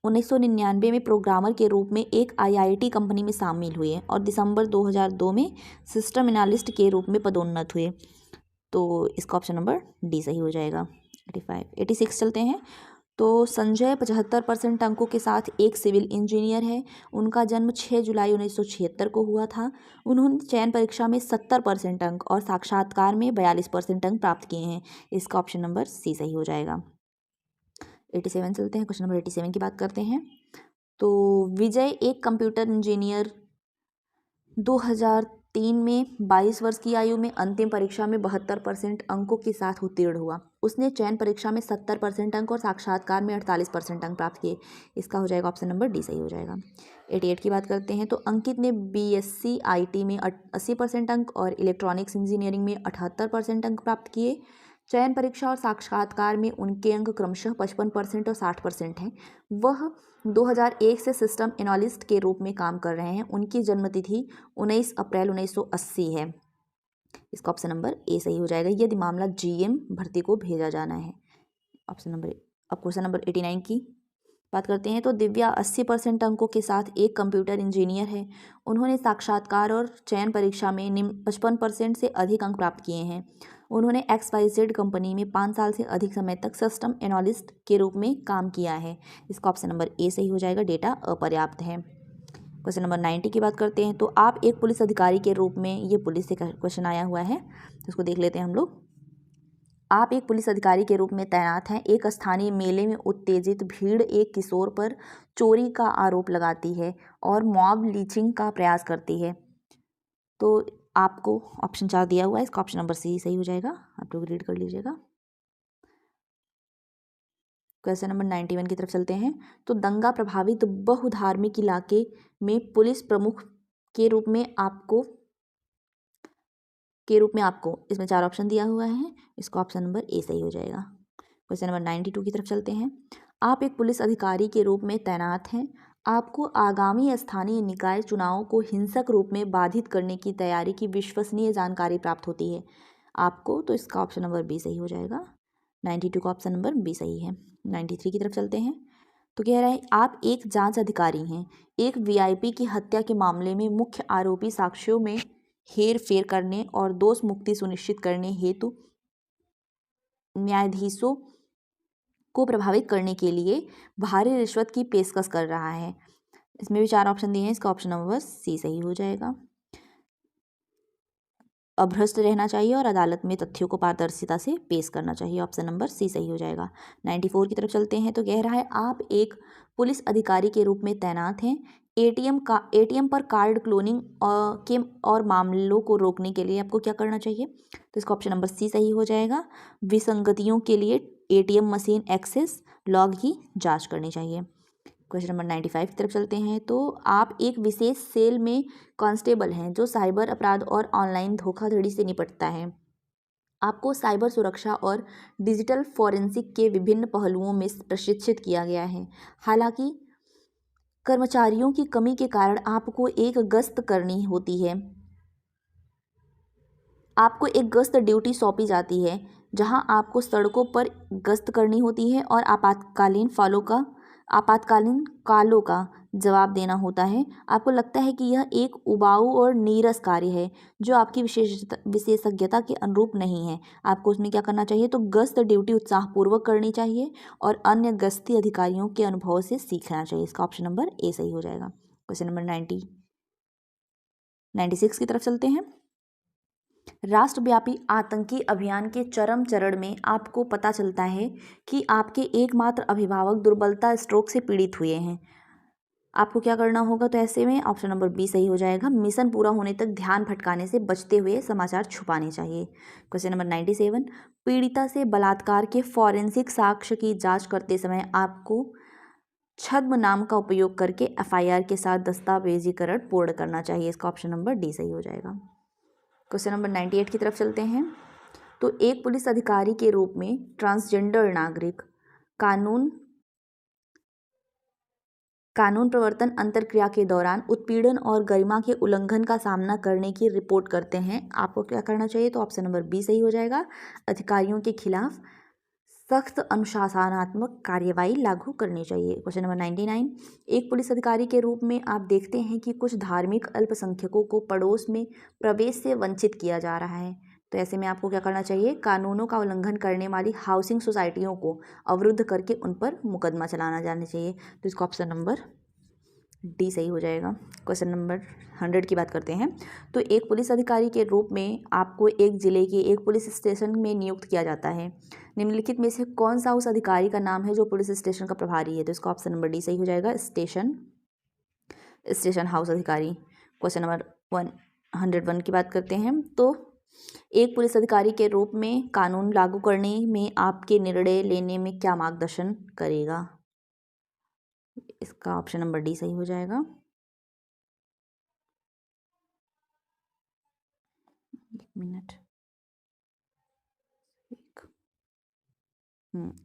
1999 में प्रोग्रामर के रूप में एक IIT कंपनी में शामिल हुए और दिसंबर 2002 में सिस्टम एनालिस्ट के रूप में पदोन्नत हुए। तो इसका ऑप्शन नंबर डी सही हो जाएगा। 86 चलते हैं। तो संजय 75% अंकों के साथ एक सिविल इंजीनियर है। उनका जन्म 6 जुलाई 1976 को हुआ था। उन्होंने चयन परीक्षा में 70% अंक और साक्षात्कार में 42% अंक प्राप्त किए हैं। इसका ऑप्शन नंबर सी सही हो जाएगा। 87 चलते हैं। क्वेश्चन नंबर 87 की बात करते हैं। तो विजय एक कंप्यूटर इंजीनियर 2003 में 22 वर्ष की आयु में अंतिम परीक्षा में 72% अंकों के साथ उत्तीर्ण हुआ। उसने चयन परीक्षा में 70% अंक और साक्षात्कार में 48% अंक प्राप्त किए। इसका हो जाएगा ऑप्शन नंबर डी सही हो जाएगा। 88 की बात करते हैं। तो अंकित ने BSc IT में 80% अंक और इलेक्ट्रॉनिक्स इंजीनियरिंग में 78% अंक प्राप्त किए। चयन परीक्षा और साक्षात्कार में उनके अंक क्रमशः 55% और 60% हैं। वह 2001 से सिस्टम एनालिस्ट के रूप में काम कर रहे हैं। उनकी जन्मतिथि 19 अप्रैल 1980 है। इसका ऑप्शन नंबर ए सही हो जाएगा। यदि मामला GM भर्ती को भेजा जाना है। ऑप्शन नंबर ए। अब क्वेश्चन नंबर 89 की बात करते हैं। तो दिव्या 80% अंकों के साथ एक कंप्यूटर इंजीनियर है। उन्होंने साक्षात्कार और चयन परीक्षा में 55% से अधिक अंक प्राप्त किए हैं। उन्होंने XYZ कंपनी में 5 साल से अधिक समय तक सिस्टम एनालिस्ट के रूप में काम किया है। इसका ऑप्शन नंबर ए सही हो जाएगा। डेटा अपर्याप्त है। क्वेश्चन नंबर 90 की बात करते हैं। तो आप एक पुलिस अधिकारी के रूप में, ये पुलिस से क्वेश्चन आया हुआ है, तो इसको देख लेते हैं हम लोग। आप एक पुलिस अधिकारी के रूप में तैनात हैं। एक स्थानीय मेले में उत्तेजित भीड़ एक किशोर पर चोरी का आरोप लगाती है और मॉब लिंचिंग का प्रयास करती है। तो आपको ऑप्शन 4 दिया हुआ है। इसका ऑप्शन नंबर सी सही हो जाएगा। आप लोग रीड कर लीजिएगा। क्वेश्चन नंबर 91 की तरफ चलते हैं। तो दंगा प्रभावित बहुधार्मिक इलाके में पुलिस प्रमुख के रूप में आपको इसमें 4 ऑप्शन दिया हुआ है। इसका ऑप्शन नंबर ए सही हो जाएगा। क्वेश्चन नंबर 92 की तरफ चलते हैं। आप एक पुलिस अधिकारी के रूप में तैनात हैं। आपको आगामी स्थानीय निकाय चुनावों को हिंसक रूप में बाधित करने की तैयारी की विश्वसनीय जानकारी प्राप्त होती है आपको, तो इसका ऑप्शन नंबर बी सही हो जाएगा। 92 का ऑप्शन नंबर बी सही है। 93 की तरफ चलते हैं। तो कह रहा है आप एक जांच अधिकारी हैं, एक वीआईपी की हत्या के मामले में मुख्य आरोपी साक्ष्यों में हेर फेर करने और दोष मुक्ति सुनिश्चित करने हेतु न्यायाधीशों को प्रभावित करने के लिए भारी रिश्वत की पेशकश कर रहा है। इसमें भी 4 ऑप्शन दिए हैं, इसका ऑप्शन नंबर सी सही हो जाएगा। अभ्रष्ट रहना चाहिए और अदालत में तथ्यों को पारदर्शिता से पेश करना चाहिए, ऑप्शन नंबर सी सही हो जाएगा। 94 की तरफ चलते हैं। तो कह रहा है आप एक पुलिस अधिकारी के रूप में तैनात हैं, एटीएम पर कार्ड क्लोनिंग के और मामलों को रोकने के लिए आपको क्या करना चाहिए? तो इसका ऑप्शन नंबर सी सही हो जाएगा। विसंगतियों के लिए एटीएम मशीन एक्सेस लॉग की जांच करनी चाहिए। क्वेश्चन नंबर 95 की तरफ चलते हैं। तो आप एक विशेष सेल में कांस्टेबल हैं जो साइबर अपराध और ऑनलाइन धोखाधड़ी से निपटता है। आपको साइबर सुरक्षा और डिजिटल फॉरेंसिक के विभिन्न पहलुओं में प्रशिक्षित किया गया है। हालांकि कर्मचारियों की कमी के कारण आपको एक गश्त करनी होती है। आपको एक गश्त ड्यूटी सौंपी जाती है जहां आपको सड़कों पर गश्त करनी होती है और आपातकालीन कालों का जवाब देना होता है। आपको लगता है कि यह एक उबाऊ और नीरस कार्य है जो आपकी विशेषज्ञता के अनुरूप नहीं है। आपको उसमें क्या करना चाहिए? तो गश्त ड्यूटी उत्साहपूर्वक करनी चाहिए और अन्य गश्ती अधिकारियों के अनुभव से सीखना चाहिए। इसका ऑप्शन नंबर ए सही हो जाएगा। क्वेश्चन नंबर 96 की तरफ चलते हैं। राष्ट्रव्यापी आतंकी अभियान के चरम चरण में आपको पता चलता है कि आपके एकमात्र अभिभावक दुर्बलता स्ट्रोक से पीड़ित हुए हैं। आपको क्या करना होगा? तो ऐसे में ऑप्शन नंबर बी सही हो जाएगा। मिशन पूरा होने तक ध्यान भटकाने से बचते हुए समाचार छुपाने चाहिए। क्वेश्चन नंबर 97, पीड़िता से बलात्कार के फॉरेंसिक साक्ष्य की जांच करते समय आपको छद्म नाम का उपयोग करके एफआईआर के साथ दस्तावेजीकरण पूर्ण करना चाहिए। इसका ऑप्शन नंबर डी सही हो जाएगा। क्वेश्चन नंबर 98 की तरफ चलते हैं। तो एक पुलिस अधिकारी के रूप में ट्रांसजेंडर नागरिक कानून प्रवर्तन अंतरक्रिया के दौरान उत्पीड़न और गरिमा के उल्लंघन का सामना करने की रिपोर्ट करते हैं। आपको क्या करना चाहिए? तो ऑप्शन नंबर बी सही हो जाएगा। अधिकारियों के खिलाफ सख्त अनुशासनात्मक कार्यवाही लागू करनी चाहिए। क्वेश्चन नंबर 99, एक पुलिस अधिकारी के रूप में आप देखते हैं कि कुछ धार्मिक अल्पसंख्यकों को पड़ोस में प्रवेश से वंचित किया जा रहा है। तो ऐसे में आपको क्या करना चाहिए? कानूनों का उल्लंघन करने वाली हाउसिंग सोसाइटियों को अवरुद्ध करके उन पर मुकदमा चलाना जाना चाहिए। तो इसका ऑप्शन नंबर डी सही हो जाएगा। क्वेश्चन नंबर 100 की बात करते हैं। तो एक पुलिस अधिकारी के रूप में आपको एक जिले के एक पुलिस स्टेशन में नियुक्त किया जाता है। निम्नलिखित में से कौन सा उस अधिकारी का नाम है जो पुलिस स्टेशन का प्रभारी है? तो इसका ऑप्शन नंबर डी सही हो जाएगा। स्टेशन हाउस अधिकारी। क्वेश्चन नंबर 101 की बात करते हैं। तो एक पुलिस अधिकारी के रूप में कानून लागू करने में आपके निर्णय लेने में क्या मार्गदर्शन करेगा? इसका ऑप्शन नंबर डी सही हो जाएगा। एक मिनट।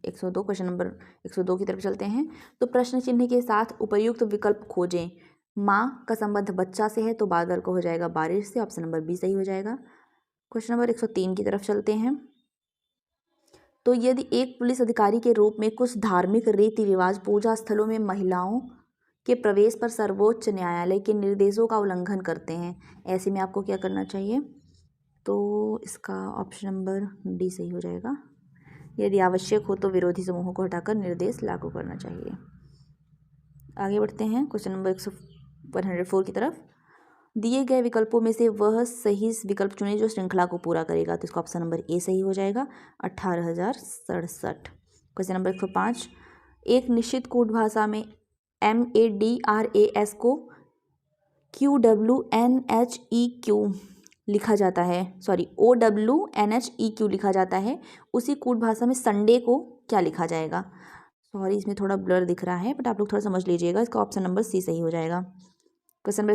102, क्वेश्चन नंबर 102 की तरफ चलते हैं। तो प्रश्न चिन्ह के साथ उपयुक्त विकल्प खोजें। माँ का संबंध बच्चा से है तो बादल को हो जाएगा बारिश से, ऑप्शन नंबर बी सही हो जाएगा। क्वेश्चन नंबर 103 की तरफ चलते हैं। तो यदि एक पुलिस अधिकारी के रूप में कुछ धार्मिक रीति रिवाज पूजा स्थलों में महिलाओं के प्रवेश पर सर्वोच्च न्यायालय के निर्देशों का उल्लंघन करते हैं, ऐसे में आपको क्या करना चाहिए? तो इसका ऑप्शन नंबर डी सही हो जाएगा। यदि आवश्यक हो तो विरोधी समूहों को हटाकर निर्देश लागू करना चाहिए। आगे बढ़ते हैं क्वेश्चन नंबर 104 की तरफ। दिए गए विकल्पों में से वह सही विकल्प चुने जो श्रृंखला को पूरा करेगा। तो इसका ऑप्शन नंबर ए सही हो जाएगा। 18,067। क्वेश्चन नंबर 105, एक निश्चित कोड भाषा में MADRAS को QWNHEQ लिखा जाता है, OWNHEQ लिखा जाता है। उसी कोड भाषा में संडे को क्या लिखा जाएगा? इसमें थोड़ा ब्लर दिख रहा है बट आप लोग थोड़ा समझ लीजिएगा। इसका ऑप्शन नंबर सी सही हो जाएगा। क्वेश्चन नंबर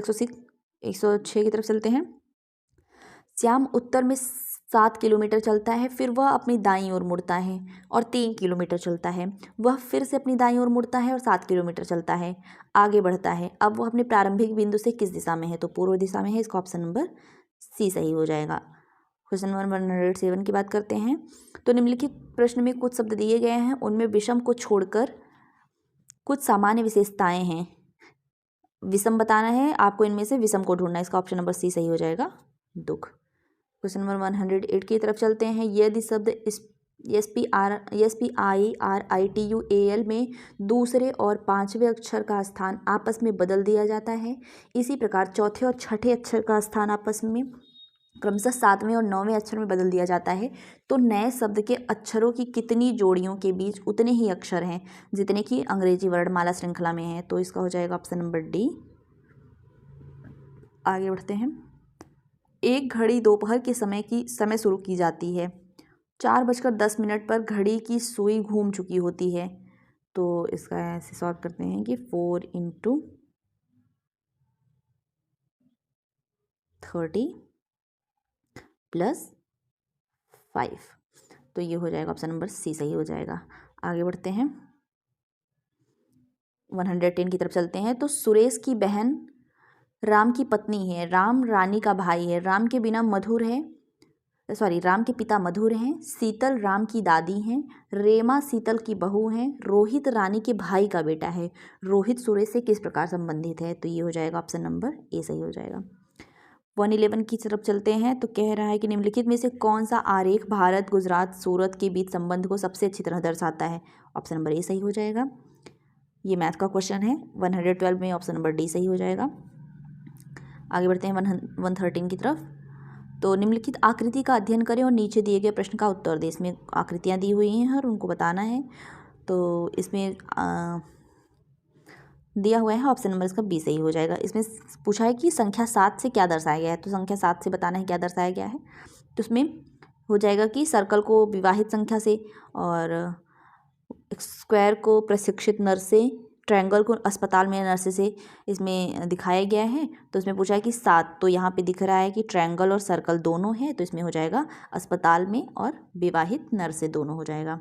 106 की तरफ चलते हैं। श्याम उत्तर में 7 किलोमीटर चलता है, फिर वह अपनी दाईं ओर मुड़ता है और 3 किलोमीटर चलता है। वह फिर से अपनी दाईं ओर मुड़ता है और 7 किलोमीटर चलता है, आगे बढ़ता है। अब वह अपने प्रारंभिक बिंदु से किस दिशा में है? तो पूर्व दिशा में है। इसका ऑप्शन नंबर सी सही हो जाएगा। क्वेश्चन नंबर 107 की बात करते हैं। तो निम्नलिखित प्रश्न में कुछ शब्द दिए गए हैं, उनमें विषम को छोड़कर कुछ सामान्य विशेषताएं हैं, विषम बताना है आपको, इनमें से विषम को ढूंढना है। इसका ऑप्शन नंबर सी सही हो जाएगा, दुख। क्वेश्चन नंबर 108 की तरफ चलते हैं। यदि शब्द SPIRITUAL में दूसरे और पांचवें अक्षर का स्थान आपस में बदल दिया जाता है, इसी प्रकार चौथे और छठे अक्षर का स्थान आपस में क्रमशः सातवें और नौवें अक्षर में बदल दिया जाता है, तो नए शब्द के अक्षरों की कितनी जोड़ियों के बीच उतने ही अक्षर हैं जितने की अंग्रेजी वर्णमाला श्रृंखला में है। तो इसका हो जाएगा ऑप्शन नंबर डी। आगे बढ़ते हैं। एक घड़ी दोपहर के समय शुरू की जाती है, 4:10 पर घड़ी की सुई घूम चुकी होती है। तो इसका ऐसे सॉल्व करते हैं कि 4 × 30 + 5, तो ये हो जाएगा ऑप्शन नंबर सी सही हो जाएगा। आगे बढ़ते हैं, 110 की तरफ चलते हैं। तो सुरेश की बहन राम की पत्नी है, राम रानी का भाई है, राम के पिता मधुर हैं, शीतल राम की दादी हैं, रेमा शीतल की बहू हैं, रोहित रानी के भाई का बेटा है। रोहित सुरेश से किस प्रकार संबंधित है? तो ये हो जाएगा ऑप्शन नंबर ए सही हो जाएगा। 111 की तरफ चलते हैं। तो कह रहा है कि निम्नलिखित में से कौन सा आरेख भारत, गुजरात, सूरत के बीच संबंध को सबसे अच्छी तरह दर्शाता है? ऑप्शन नंबर ए सही हो जाएगा। ये मैथ का क्वेश्चन है। 112 में ऑप्शन नंबर डी सही हो जाएगा। आगे बढ़ते हैं 113 की तरफ। तो निम्नलिखित आकृति का अध्ययन करें और नीचे दिए गए प्रश्न का उत्तर दें। इसमें आकृतियाँ दी हुई हैं और उनको बताना है। तो इसमें दिया हुआ है ऑप्शन नंबर इसका बी सही हो जाएगा। इसमें पूछा है कि संख्या 7 से क्या दर्शाया गया है, तो संख्या 7 से बताना है क्या दर्शाया गया है। तो इसमें हो जाएगा कि सर्कल को विवाहित संख्या से, और स्क्वायर को प्रशिक्षित नर्स से, ट्रायंगल को अस्पताल में नर्स से इसमें दिखाया गया है। तो इसमें पूछा है कि 7, तो यहाँ पे दिख रहा है कि ट्रायंगल और सर्कल दोनों है, तो इसमें हो जाएगा अस्पताल में और विवाहित नर्स से दोनों हो जाएगा।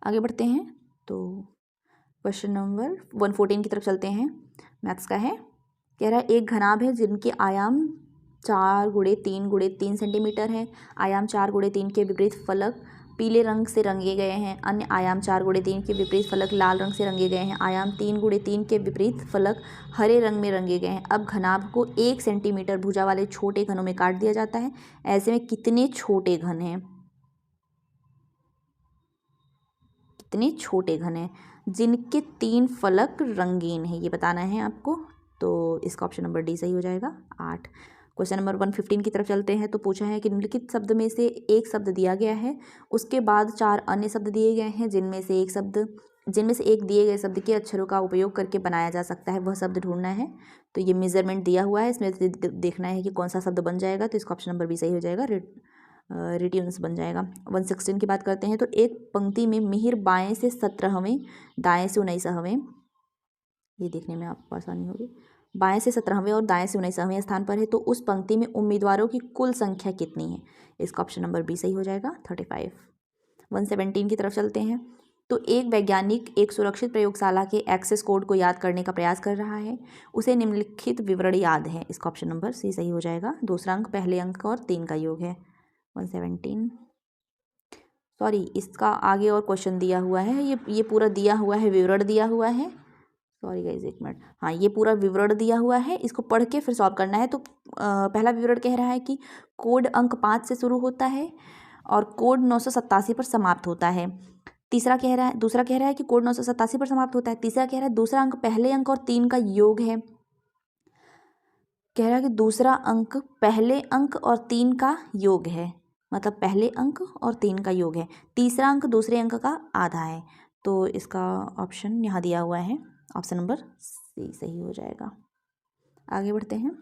आगे बढ़ते हैं। तो क्वेश्चन नंबर 114 की तरफ चलते हैं। मैथ्स का है। कह रहा है एक घनाभ है जिनके आयाम 4 × 3 × 3 सेंटीमीटर है। आयाम 4 × 3 के विपरीत फलक पीले रंग से रंगे गए हैं। अन्य आयाम 4 × 3 के विपरीत फलक लाल रंग से रंगे गए हैं। आयाम 3 × 3 के विपरीत फलक हरे रंग में रंगे गए हैं। अब घनाभ को 1 सेंटीमीटर भुजा वाले छोटे घनों में काट दिया जाता है। ऐसे में कितने छोटे घन हैं? कितने छोटे घन हैं जिनके 3 फलक रंगीन है, ये बताना है आपको। तो इसका ऑप्शन नंबर डी सही हो जाएगा, 8। क्वेश्चन नंबर 115 की तरफ चलते हैं। तो पूछा है कि निम्नलिखित शब्द में से एक शब्द दिया गया है, उसके बाद 4 अन्य शब्द दिए गए हैं, जिनमें से एक दिए गए शब्द के अक्षरों का उपयोग करके बनाया जा सकता है, वह शब्द ढूंढना है। तो ये मेजरमेंट दिया हुआ है, इसमें से देखना है कि कौन सा शब्द बन जाएगा। तो इसका ऑप्शन नंबर बी सही हो जाएगा, रिट्यून्स बन जाएगा। 116 की बात करते हैं। तो एक पंक्ति में मिहिर बाएं से 17वें, दाएं से 19वें, ये देखने में आपको आसानी होगी, बाएं से 17वें और दाएं से 19वें स्थान पर है, तो उस पंक्ति में उम्मीदवारों की कुल संख्या कितनी है? इसका ऑप्शन नंबर बी सही हो जाएगा, 35। 117 की तरफ चलते हैं। तो एक वैज्ञानिक एक सुरक्षित प्रयोगशाला के एक्सेस कोड को याद करने का प्रयास कर रहा है, उसे निम्नलिखित विवरण याद है। इसका ऑप्शन नंबर सी सही हो जाएगा। दूसरा अंक पहले अंक और 3 का योग है। 117, सॉरी, इसका आगे और क्वेश्चन दिया हुआ है, ये पूरा दिया हुआ है, विवरण दिया हुआ है। सॉरी गाइज, एक मिनट, हाँ, ये पूरा विवरण दिया हुआ है, इसको पढ़ के फिर सॉल्व करना है। तो पहला विवरण कह रहा है कि कोड अंक 5 से शुरू होता है और कोड 987 पर समाप्त होता है। दूसरा कह रहा है कि कोड 987 पर समाप्त होता है। तीसरा कह रहा है दूसरा अंक पहले अंक और 3 का योग है। कह रहा है कि दूसरा अंक पहले अंक और 3 का योग है, मतलब पहले अंक और 3 का योग है। तीसरा अंक दूसरे अंक का आधा है। तो इसका ऑप्शन यहाँ दिया हुआ है, ऑप्शन नंबर सी सही हो जाएगा। आगे बढ़ते हैं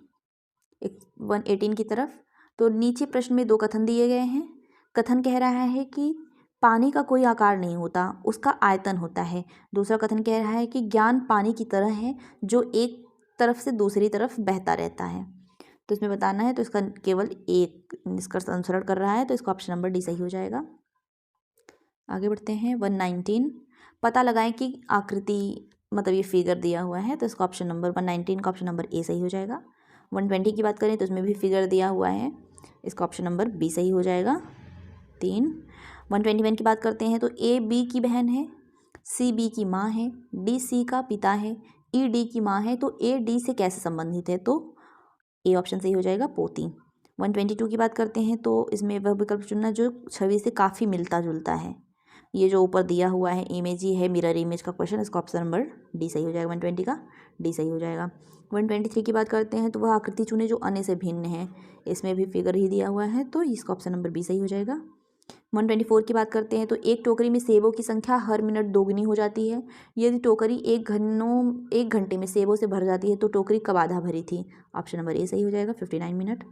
118 की तरफ। तो नीचे प्रश्न में 2 कथन दिए गए हैं। कथन कह रहा है कि पानी का कोई आकार नहीं होता, उसका आयतन होता है। दूसरा कथन कह रहा है कि ज्ञान पानी की तरह है जो एक तरफ से दूसरी तरफ बहता रहता है। तो इसमें बताना है, तो इसका केवल एक निष्कर्ष अनुसरण कर रहा है, तो इसका ऑप्शन नंबर डी सही हो जाएगा। आगे बढ़ते हैं 119। पता लगाएं कि आकृति, मतलब ये फिगर दिया हुआ है, तो इसका ऑप्शन नंबर 119 का ऑप्शन नंबर ए सही हो जाएगा। 120 की बात करें तो उसमें भी फिगर दिया हुआ है, इसका ऑप्शन नंबर बी सही हो जाएगा, 3। 121 की बात करते हैं। तो ए बी की बहन है, सी बी की माँ है, डी सी का पिता है, ई डी की माँ है, तो ए डी से कैसे संबंधित है, तो ए ऑप्शन सही हो जाएगा, पोती। 122 की बात करते हैं तो इसमें वह विकल्प चुनना जो छवि से काफ़ी मिलता जुलता है। ये जो ऊपर दिया हुआ है इमेज ही है मिरर इमेज का क्वेश्चन, इसका ऑप्शन नंबर डी सही हो जाएगा। 120 का डी सही हो जाएगा। 123 की बात करते हैं तो वह आकृति चुने जो अन्य से भिन्न है, इसमें भी फिगर ही दिया हुआ है, तो इसका ऑप्शन नंबर बी सही हो जाएगा। 124 की बात करते हैं तो एक टोकरी में सेबों की संख्या हर मिनट दोगुनी हो जाती है। यदि टोकरी एक घंटे में सेबों से भर जाती है तो टोकरी कब आधा भरी थी, ऑप्शन नंबर ए सही हो जाएगा, 59 मिनट।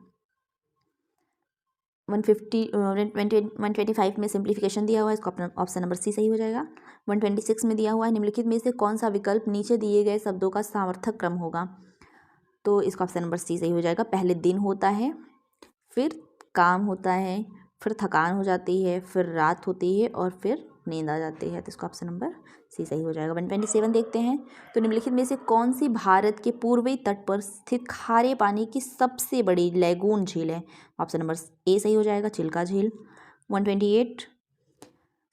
125 में सिंप्लीफिकेशन दिया हुआ है, इसका ऑप्शन नंबर सी सही हो जाएगा। 126 में दिया हुआ है निम्नलिखित में से कौन सा विकल्प नीचे दिए गए शब्दों का सार्थक क्रम होगा, तो इसका ऑप्शन नंबर सी सही हो जाएगा। पहले दिन होता है, फिर काम होता है, फिर थकान हो जाती है, फिर रात होती है और फिर नींद आ जाती है, तो इसका ऑप्शन नंबर सी सही हो जाएगा। 127 देखते हैं तो निम्नलिखित में से कौन सी भारत के पूर्वी तट पर स्थित खारे पानी की सबसे बड़ी लैगून झील है, ऑप्शन नंबर ए सही हो जाएगा, चिल्का झील। 128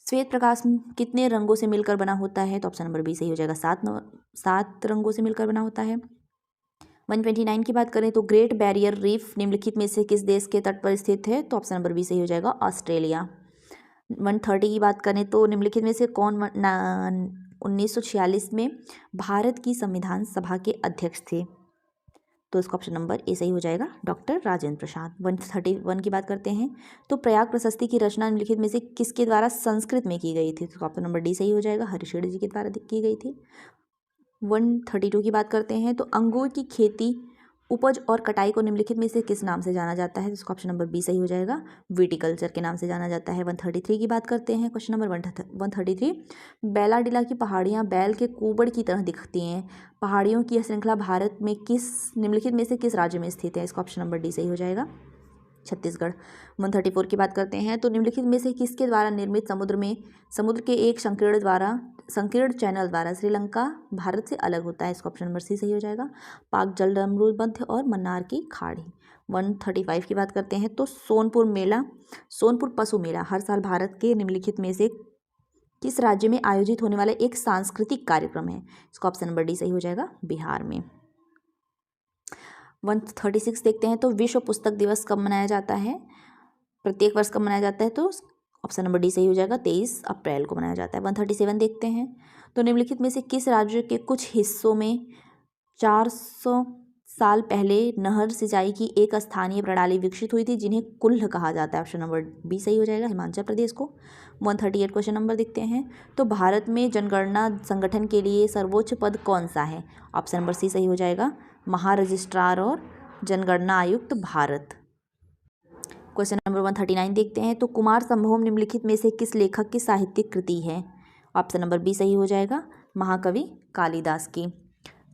श्वेत प्रकाश कितने रंगों से मिलकर बना होता है, तो ऑप्शन नंबर बी सही हो जाएगा, 7 रंगों से मिलकर बना होता है। 129 की बात करें तो ग्रेट बैरियर रीफ निम्नलिखित में से किस देश के तट पर स्थित है, तो ऑप्शन नंबर बी सही हो जाएगा, ऑस्ट्रेलिया। 130 की बात करें तो निम्नलिखित में से कौन 1946 में भारत की संविधान सभा के अध्यक्ष थे, तो इसका ऑप्शन नंबर ए सही हो जाएगा, डॉक्टर राजेंद्र प्रसाद। 131 की बात करते हैं तो प्रयाग प्रशस्ति की रचना निम्नलिखित में से किसके द्वारा संस्कृत में की गई थी, तो ऑप्शन नंबर डी सही हो जाएगा, हरिशेठ जी के द्वारा की गई थी। 132 की बात करते हैं तो अंगूर की खेती, उपज और कटाई को निम्नलिखित में से किस नाम से जाना जाता है, इसका ऑप्शन नंबर बी सही हो जाएगा, विटिकल्चर के नाम से जाना जाता है। 133 की बात करते हैं, क्वेश्चन नंबर 133 बैलाडीला की पहाड़ियाँ बैल के कुबड़ की तरह दिखती हैं, पहाड़ियों की यह श्रृंखला भारत में निम्नलिखित में से किस राज्य में स्थित है, इसका ऑप्शन नंबर डी सही हो जाएगा, छत्तीसगढ़। 134 की बात करते हैं तो निम्नलिखित में से किसके द्वारा निर्मित समुद्र के एक संकीर्ण चैनल द्वारा श्रीलंका भारत से अलग होता है, इसका ऑप्शन नंबर सी सही हो जाएगा, पाक जलमरूद मध्य और मन्नार की खाड़ी। 135 की बात करते हैं तो सोनपुर पशु मेला हर साल भारत के निम्नलिखित में से किस राज्य में आयोजित होने वाला एक सांस्कृतिक कार्यक्रम है, इसका ऑप्शन नंबर डी सही हो जाएगा, बिहार में। 136 देखते हैं तो विश्व पुस्तक दिवस कब मनाया जाता है, प्रत्येक वर्ष कब मनाया जाता है, तो ऑप्शन नंबर डी सही हो जाएगा, 23 अप्रैल को मनाया जाता है। 137 देखते हैं तो निम्नलिखित में से किस राज्य के कुछ हिस्सों में 400 साल पहले नहर सिंचाई की एक स्थानीय प्रणाली विकसित हुई थी जिन्हें कुल्ह कहा जाता है, ऑप्शन नंबर बी सही हो जाएगा, हिमाचल प्रदेश को। 138 क्वेश्चन नंबर देखते हैं तो भारत में जनगणना संगठन के लिए सर्वोच्च पद कौन सा है, ऑप्शन नंबर सी सही हो जाएगा, महारजिस्ट्रार और जनगणना आयुक्त भारत। क्वेश्चन नंबर 139 देखते हैं तो कुमार संभवम निम्नलिखित में से किस लेखक की साहित्यिक कृति है, ऑप्शन नंबर बी सही हो जाएगा, महाकवि कालिदास की।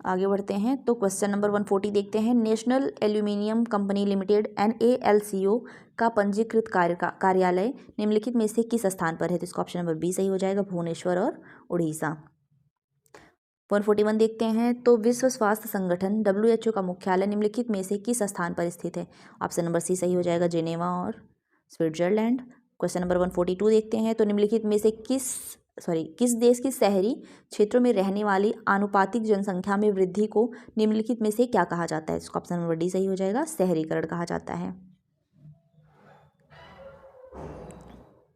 आगे बढ़ते हैं तो क्वेश्चन नंबर 140 देखते हैं national aluminium company limited NALCO का पंजीकृत कार्यालय निम्नलिखित में से किस स्थान पर है, तो इसका ऑप्शन नंबर बी सही हो जाएगा, भुवनेश्वर और उड़ीसा। 141 देखते हैं तो विश्व स्वास्थ्य संगठन WHO का मुख्यालय निम्नलिखित में से किस स्थान पर स्थित है, ऑप्शन नंबर सी सही हो जाएगा, जेनेवा और स्विट्जरलैंड। क्वेश्चन नंबर 142 देखते हैं तो निम्नलिखित में से किस देश की शहरी क्षेत्रों में रहने वाली आनुपातिक जनसंख्या में वृद्धि को निम्नलिखित में से क्या कहा जाता है, इसका ऑप्शन नंबर डी सही हो जाएगा, शहरीकरण कहा जाता है।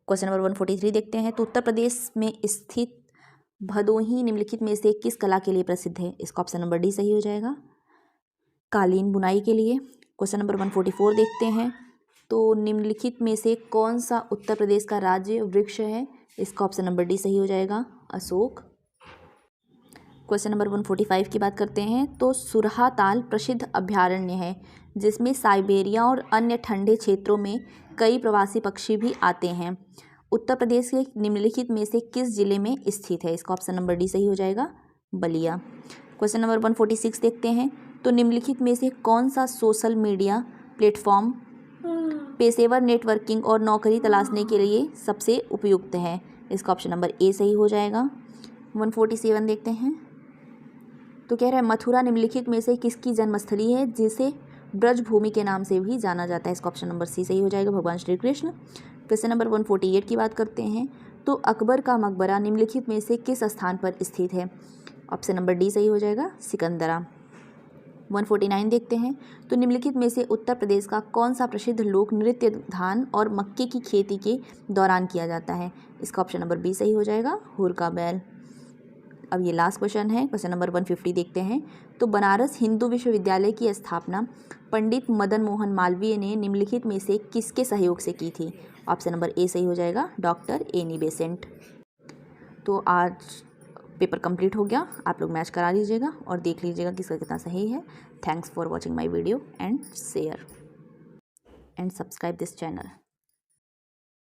क्वेश्चन नंबर 143 देखते हैं तो उत्तर प्रदेश में स्थित भदोही निम्नलिखित में से किस कला के लिए प्रसिद्ध है, इसका ऑप्शन नंबर डी सही हो जाएगा, कालीन बुनाई के लिए। क्वेश्चन नंबर 144 देखते हैं तो निम्नलिखित में से कौन सा उत्तर प्रदेश का राज्य वृक्ष है, इसका ऑप्शन नंबर डी सही हो जाएगा, अशोक। क्वेश्चन नंबर 145 की बात करते हैं तो सुरहा ताल प्रसिद्ध अभयारण्य है जिसमें साइबेरिया और अन्य ठंडे क्षेत्रों में कई प्रवासी पक्षी भी आते हैं, उत्तर प्रदेश के निम्नलिखित में से किस जिले में स्थित है, इसका ऑप्शन नंबर डी सही हो जाएगा, बलिया। क्वेश्चन नंबर 146 देखते हैं तो निम्नलिखित में से कौन सा सोशल मीडिया प्लेटफॉर्म पेशेवर नेटवर्किंग और नौकरी तलाशने के लिए सबसे उपयुक्त है, इसका ऑप्शन नंबर ए सही हो जाएगा। 147 देखते हैं तो कह रहा है मथुरा निम्नलिखित में से किसकी जन्मस्थली है जिसे ब्रजभूमि के नाम से भी जाना जाता है, इसका ऑप्शन नंबर सी सही हो जाएगा, भगवान श्री कृष्ण। क्वेश्चन नंबर 148 की बात करते हैं तो अकबर का मकबरा निम्नलिखित में से किस स्थान पर स्थित है? ऑप्शन नंबर डी सही हो जाएगा, सिकंदरा। 149 देखते हैं। तो निम्नलिखित में से उत्तर प्रदेश का कौन सा प्रसिद्ध लोक नृत्य धान और मक्के की खेती के दौरान किया जाता है? इसका ऑप्शन नंबर बी सही हो जाएगा, हुरका बैल। अब ये लास्ट क्वेश्चन है, क्वेश्चन नंबर 150 देखते हैं। तो बनारस हिंदू विश्वविद्यालय की स्थापना पंडित मदन मोहन मालवीय ने निम्नलिखित में से किसके सहयोग से की थी? ऑप्शन नंबर ए सही हो जाएगा, डॉक्टर एनी बेसेंट। तो आज पेपर कंप्लीट हो गया। आप लोग मैच करा लीजिएगा और देख लीजिएगा किसका कितना सही है। Thanks for watching my video and share and subscribe this channel.